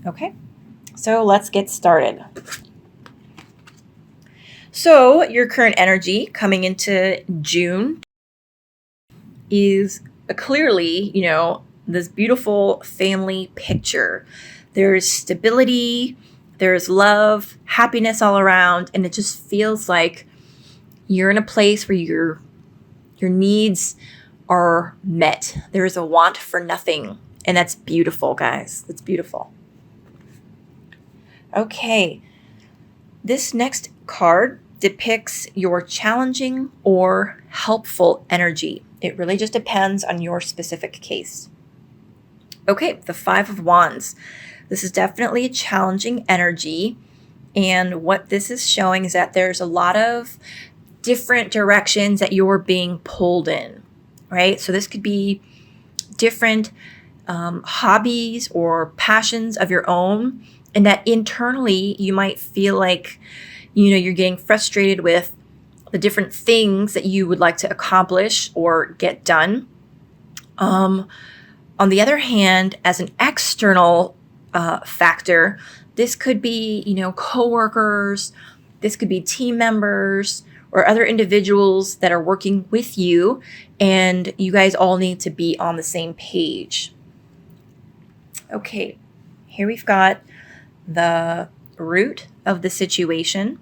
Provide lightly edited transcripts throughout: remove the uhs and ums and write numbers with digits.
Okay, so let's get started. So your current energy coming into June is clearly, this beautiful family picture. There's stability, there's love, happiness all around, and it just feels like you're in a place where your needs are met. There is a want for nothing, and that's beautiful, guys. That's beautiful. Okay, this next card depicts your challenging or helpful energy. It really just depends on your specific case. Okay, the Five of Wands. This is definitely a challenging energy. And what this is showing is that there's a lot of different directions that you're being pulled in, right? So this could be different hobbies or passions of your own, and that internally you might feel like, you're getting frustrated with the different things that you would like to accomplish or get done. On the other hand, as an external factor, this could be, coworkers, this could be team members or other individuals that are working with you, and you guys all need to be on the same page. Okay, here we've got the root of the situation.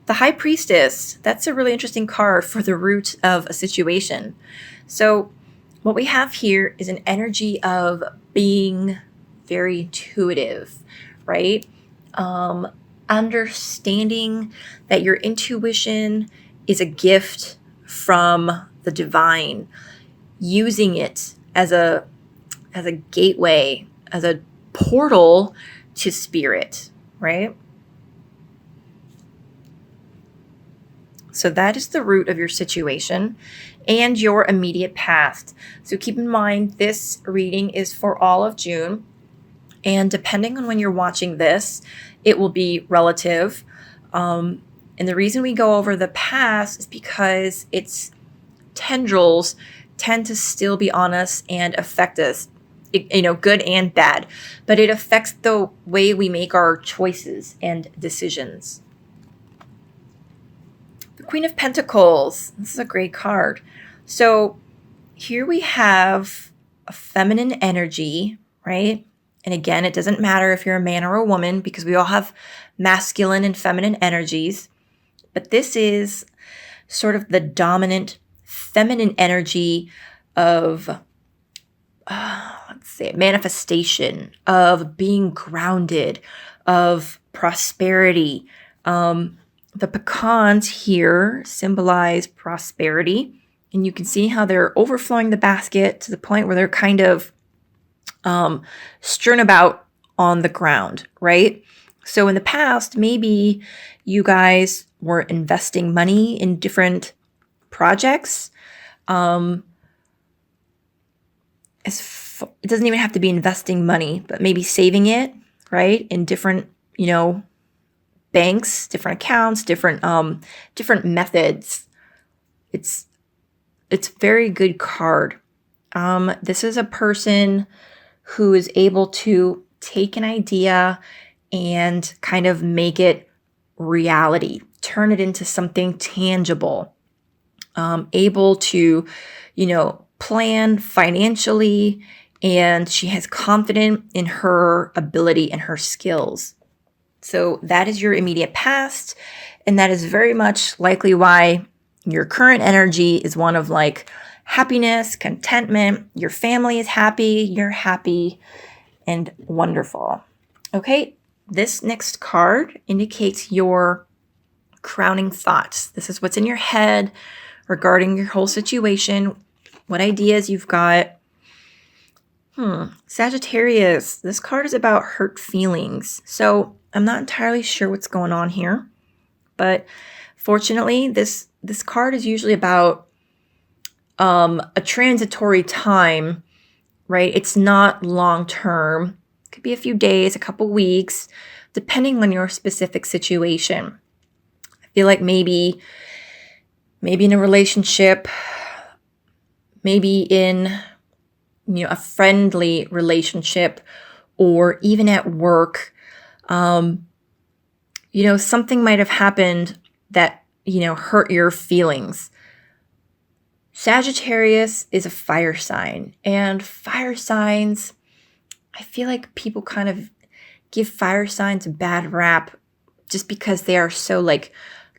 The High Priestess, that's a really interesting card for the root of a situation. So what we have here is an energy of being very intuitive, right? Understanding that your intuition is a gift from the divine, using it as a gateway, as a portal to spirit, right? So that is the root of your situation and your immediate past. So keep in mind, this reading is for all of June. And depending on when you're watching this, it will be relative. And the reason we go over the past is because its tendrils tend to still be on us and affect us, good and bad. But it affects the way we make our choices and decisions. The Queen of Pentacles. This is a great card. So here we have a feminine energy, right? And again, it doesn't matter if you're a man or a woman because we all have masculine and feminine energies. But this is sort of the dominant feminine energy of, manifestation, of being grounded, of prosperity. The pecans here symbolize prosperity. And you can see how they're overflowing the basket to the point where they're kind of strewn about on the ground, right? So in the past, maybe you guys were investing money in different projects. It doesn't even have to be investing money, but maybe saving it, right? In different, banks, different accounts, different methods. It's very good card. This is a person who is able to take an idea and kind of make it reality, turn it into something tangible, able to, plan financially, and she has confidence in her ability and her skills. So that is your immediate past, and that is very much likely why your current energy is one of like happiness, contentment, your family is happy, you're happy, and wonderful. Okay, this next card indicates your crowning thoughts. This is what's in your head regarding your whole situation, what ideas you've got. Sagittarius, this card is about hurt feelings. So I'm not entirely sure what's going on here, but fortunately, this card is usually about a transitory time, right? It's not long term. It could be a few days, a couple weeks, depending on your specific situation. I feel like maybe in a relationship, maybe in, a friendly relationship, or even at work, something might have happened that, hurt your feelings. Sagittarius is a fire sign, and fire signs, I feel like people kind of give fire signs a bad rap just because they are so like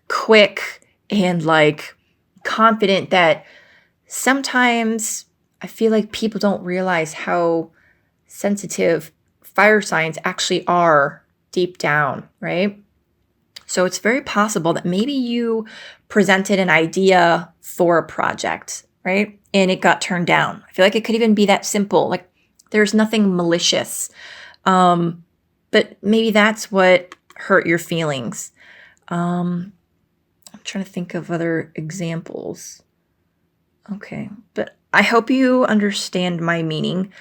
quick and like confident that sometimes I feel like people don't realize how sensitive fire signs actually are deep down, right? So it's very possible that maybe you presented an idea for a project, right? And it got turned down. I feel like it could even be that simple. Like there's nothing malicious. But maybe that's what hurt your feelings. I'm trying to think of other examples. Okay, but I hope you understand my meaning.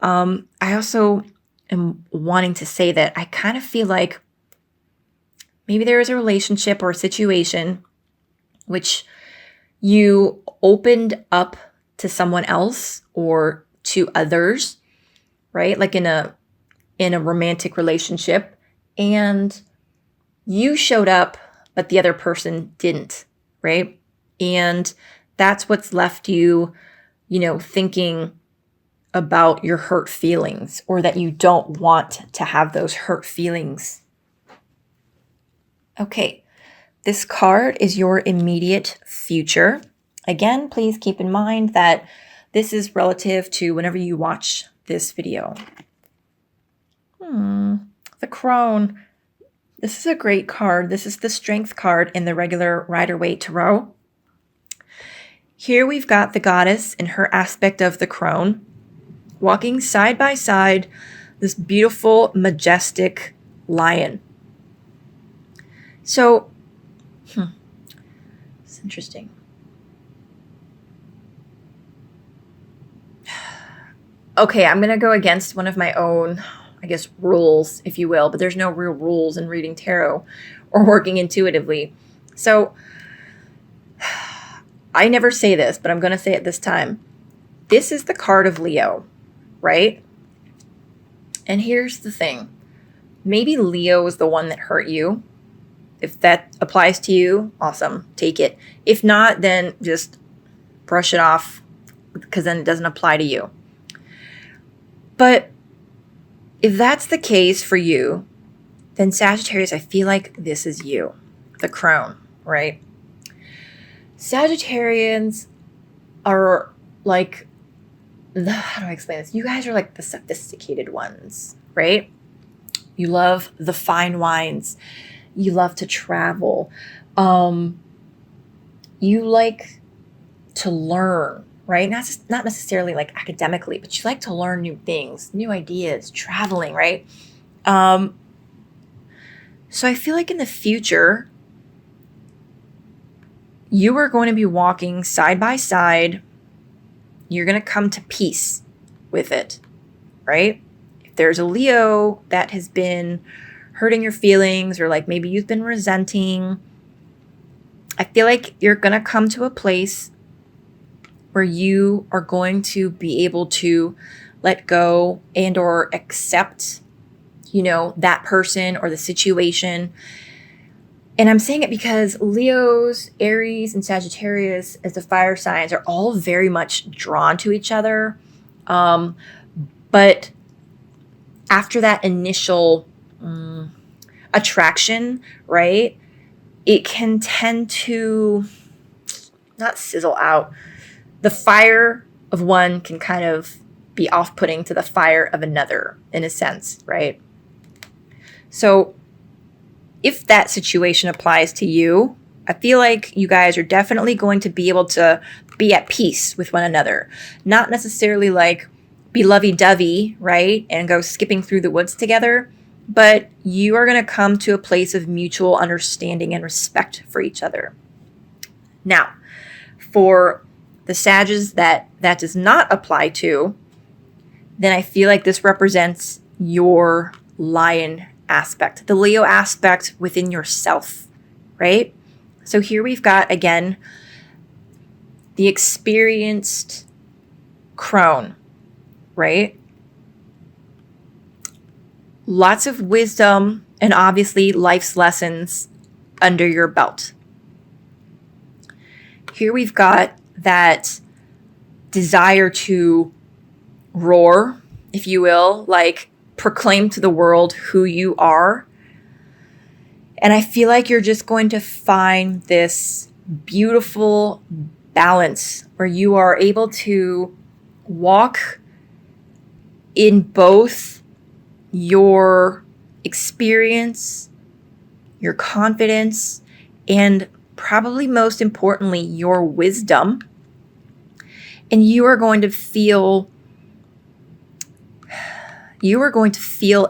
I also am wanting to say that I kind of feel like maybe there is a relationship or a situation which you opened up to someone else or to others, right? Like in a romantic relationship, and you showed up, but the other person didn't, right? And that's what's left you, thinking about your hurt feelings, or that you don't want to have those hurt feelings. Okay, this card is your immediate future. Again, please keep in mind that this is relative to whenever you watch this video. The Crone. This is a great card. This is the Strength card in the regular Rider-Waite Tarot. Here we've got the goddess in her aspect of the crone, walking side by side this beautiful, majestic lion. So, it's interesting. Okay, I'm going to go against one of my own, I guess, rules, if you will, but there's no real rules in reading tarot or working intuitively. So, I never say this, but I'm going to say it this time. This is the card of Leo, right? And here's the thing. Maybe Leo is the one that hurt you. If that applies to you, awesome, take it. If not, then just brush it off, because then it doesn't apply to you. But if that's the case for you, then Sagittarius, I feel like this is you, the crone, right? Sagittarians are like, how do I explain this? You guys are like the sophisticated ones, right? You love the fine wines. You love to travel. You like to learn, right? Not necessarily like academically, but you like to learn new things, new ideas, traveling, right? So I feel like in the future, you are going to be walking side by side. You're going to come to peace with it, right? If there's a Leo that has been hurting your feelings, or like maybe you've been resenting, I feel like you're going to come to a place where you are going to be able to let go and or accept, that person or the situation. And I'm saying it because Leos, Aries, and Sagittarius as the fire signs are all very much drawn to each other. But after that initial attraction, right, it can tend to not sizzle out. The fire of one can kind of be off-putting to the fire of another, in a sense, right? So if that situation applies to you, I feel like you guys are definitely going to be able to be at peace with one another. Not necessarily like be lovey-dovey, right, and go skipping through the woods together, but you are going to come to a place of mutual understanding and respect for each other. Now, for the Sages that does not apply to, then I feel like this represents your lion aspect, the Leo aspect within yourself, right? So here we've got, again, the experienced crone, right? Lots of wisdom and obviously life's lessons under your belt. Here we've got that desire to roar, if you will, like proclaim to the world who you are. And I feel like you're just going to find this beautiful balance where you are able to walk in both your experience, your confidence, and probably most importantly, your wisdom. And you are going to feel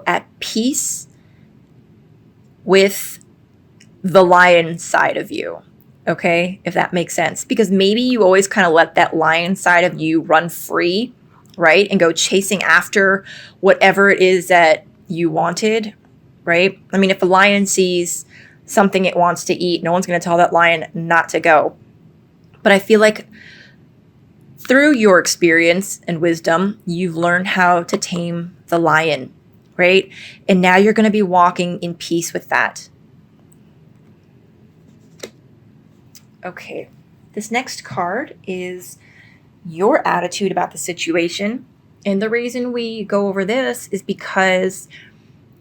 at peace with the lion side of you. Okay, if that makes sense. Because maybe you always kind of let that lion side of you run free, right? And go chasing after whatever it is that you wanted, right? I mean, if a lion sees something it wants to eat, no one's going to tell that lion not to go. But I feel like through your experience and wisdom, you've learned how to tame the lion, right? And now you're going to be walking in peace with that. Okay, this next card is your attitude about the situation. And the reason we go over this is because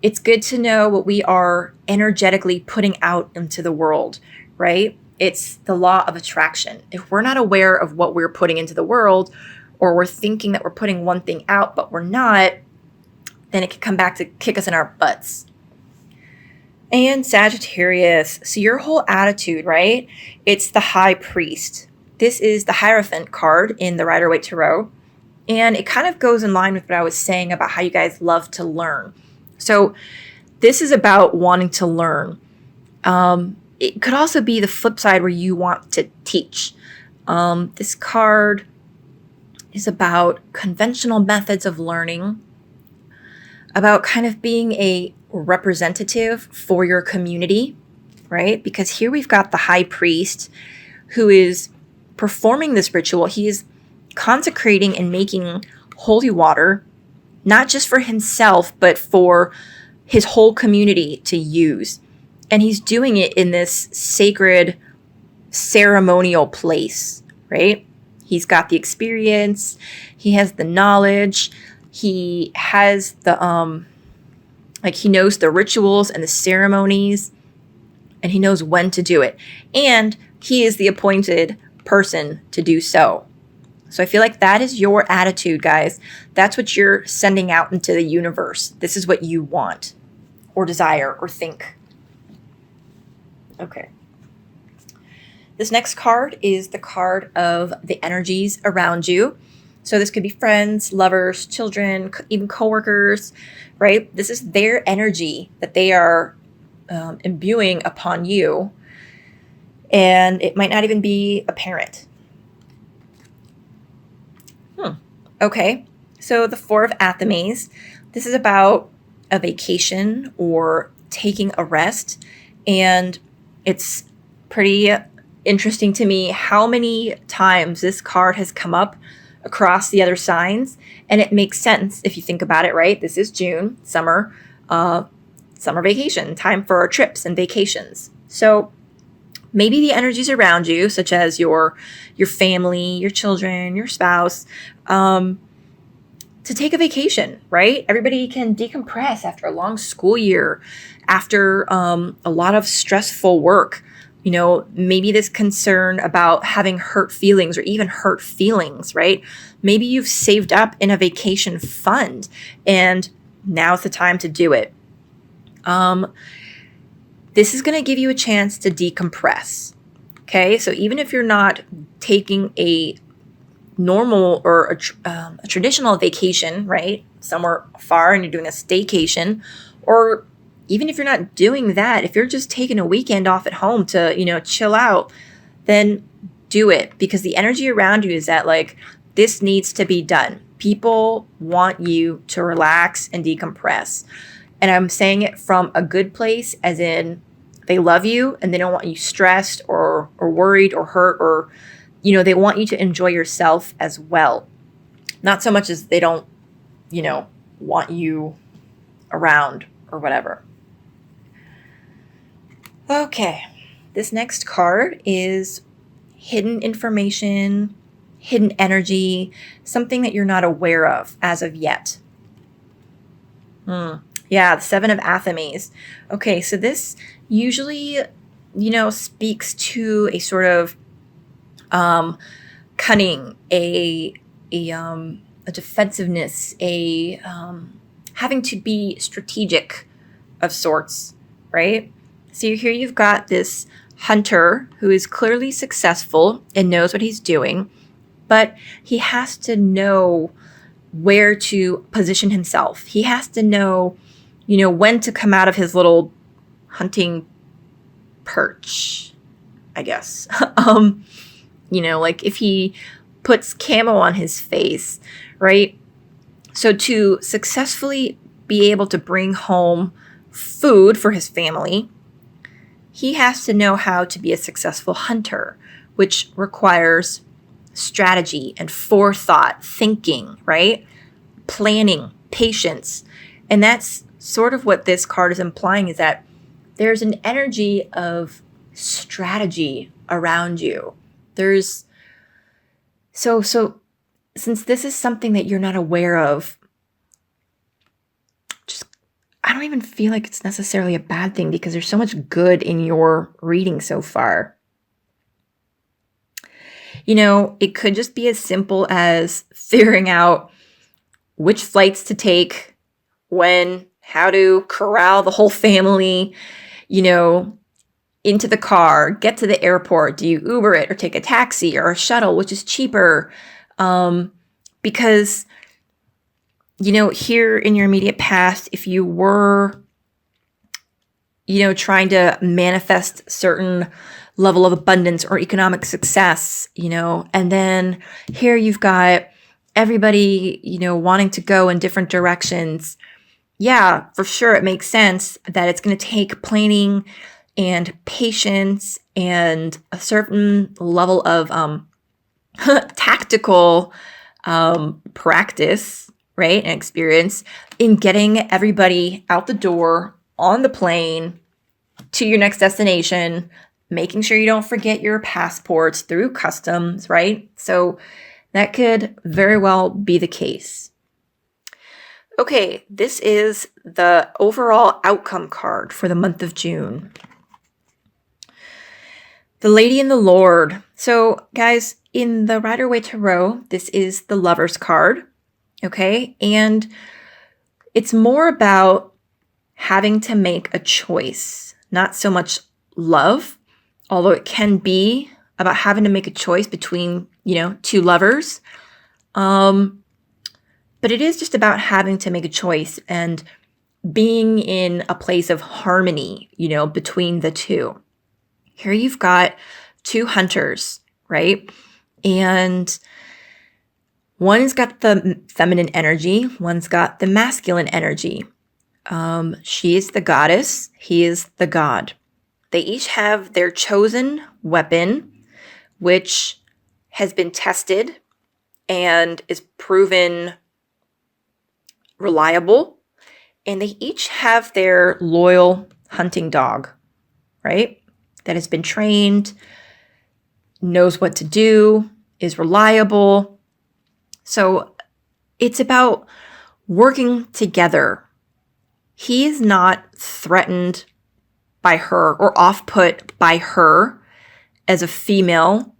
it's good to know what we are energetically putting out into the world, right? It's the law of attraction. If we're not aware of what we're putting into the world, or we're thinking that we're putting one thing out, but we're not, then it can come back to kick us in our butts. And Sagittarius, so your whole attitude, right? It's the High Priest. This is the Hierophant card in the Rider-Waite Tarot. And it kind of goes in line with what I was saying about how you guys love to learn. So this is about wanting to learn. It could also be the flip side where you want to teach. This card is about conventional methods of learning, about kind of being a representative for your community, right? Because here we've got the High Priest who is performing this ritual. He is consecrating and making holy water, not just for himself, but for his whole community to use. And he's doing it in this sacred ceremonial place, right? He's got the experience. He has the knowledge. He has the, he knows the rituals and the ceremonies, and he knows when to do it. And he is the appointed person to do so. So I feel like that is your attitude, guys. That's what you're sending out into the universe. This is what you want or desire or think. Okay. This next card is the card of the energies around you. So this could be friends, lovers, children, even coworkers, right? This is their energy that they are imbuing upon you. And it might not even be a parent. Okay, so the Four of Athames. This is about a vacation or taking a rest. And it's pretty interesting to me how many times this card has come up across the other signs. And it makes sense if you think about it, right? This is June, summer vacation, time for our trips and vacations. So maybe the energies around you, such as your family, your children, your spouse, to take a vacation, right? Everybody can decompress after a long school year, after a lot of stressful work. You know, maybe this concern about having hurt feelings or even hurt feelings, right? Maybe you've saved up in a vacation fund and now's the time to do it. This is going to give you a chance to decompress. Okay, so even if you're not taking a normal or a traditional vacation, right, somewhere far and you're doing a staycation, or even if you're not doing that, if you're just taking a weekend off at home to, chill out, then do it, because the energy around you is that like this needs to be done. People want you to relax and decompress. And I'm saying it from a good place, as in they love you and they don't want you stressed or worried or hurt, or they want you to enjoy yourself as well. Not so much as they don't want you around or whatever. Okay, this next card is hidden information, hidden energy, something that you're not aware of as of yet. Yeah, the Seven of Athames. Okay, so this usually, speaks to a sort of cunning, a defensiveness, having to be strategic of sorts, right? So here you've got this hunter who is clearly successful and knows what he's doing, but he has to know where to position himself. He has to know, when to come out of his little hunting perch, I guess. Like if he puts camo on his face, right? So to successfully be able to bring home food for his family, he has to know how to be a successful hunter, which requires strategy and forethought, thinking, right? Planning, patience. And that's sort of what this card is implying, is that there's an energy of strategy around you. There's so since this is something that you're not aware of, I don't even feel like it's necessarily a bad thing because there's so much good in your reading so far. It could just be as simple as figuring out which flights to take, when, how to corral the whole family, into the car, get to the airport. Do you Uber it or take a taxi or a shuttle, which is cheaper? Because, here in your immediate past, if you were, trying to manifest certain level of abundance or economic success, and then here you've got everybody, wanting to go in different directions. Yeah, for sure. It makes sense that it's going to take planning and patience and a certain level of tactical practice, right, and experience in getting everybody out the door on the plane to your next destination, making sure you don't forget your passports through customs, right? So that could very well be the case. Okay, this is the overall outcome card for the month of June. The Lady and the Lord. So, guys, in the Rider-Waite Tarot, this is the Lover's card, okay? And it's more about having to make a choice, not so much love, although it can be about having to make a choice between, two lovers. But it is just about having to make a choice and being in a place of harmony, between the two. Here you've got two hunters, right? And one's got the feminine energy, one's got the masculine energy. She is the goddess, he is the god. They each have their chosen weapon, which has been tested and is proven reliable. And they each have their loyal hunting dog, right? That has been trained, knows what to do, is reliable. So it's about working together. He is not threatened by her or off-put by her as a female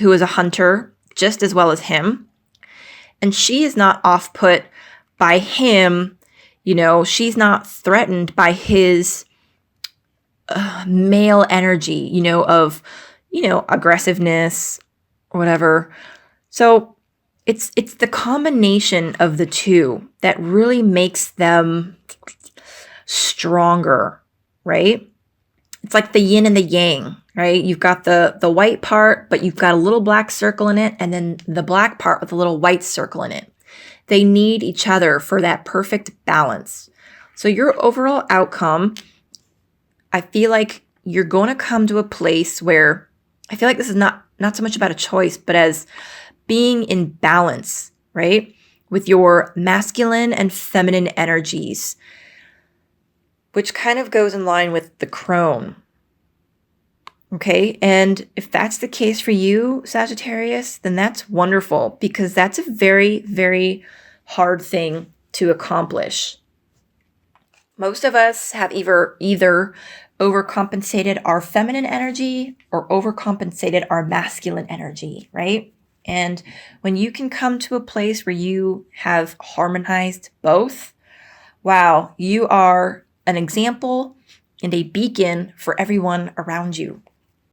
who is a hunter just as well as him. And she is not off-put by him. She's not threatened by his male energy, of, aggressiveness or whatever. So it's the combination of the two that really makes them stronger, right? It's like the yin and the yang, right? You've got the white part, but you've got a little black circle in it, and then the black part with a little white circle in it. They need each other for that perfect balance. So your overall outcome, I feel like you're going to come to a place where I feel like this is not so much about a choice, but as being in balance, right? with your masculine and feminine energies, which kind of goes in line with the crone. Okay, and if that's the case for you, Sagittarius, then that's wonderful, because that's a very, very hard thing to accomplish. Most of us have either overcompensated our feminine energy or overcompensated our masculine energy, right? And when you can come to a place where you have harmonized both, wow, you are an example and a beacon for everyone around you.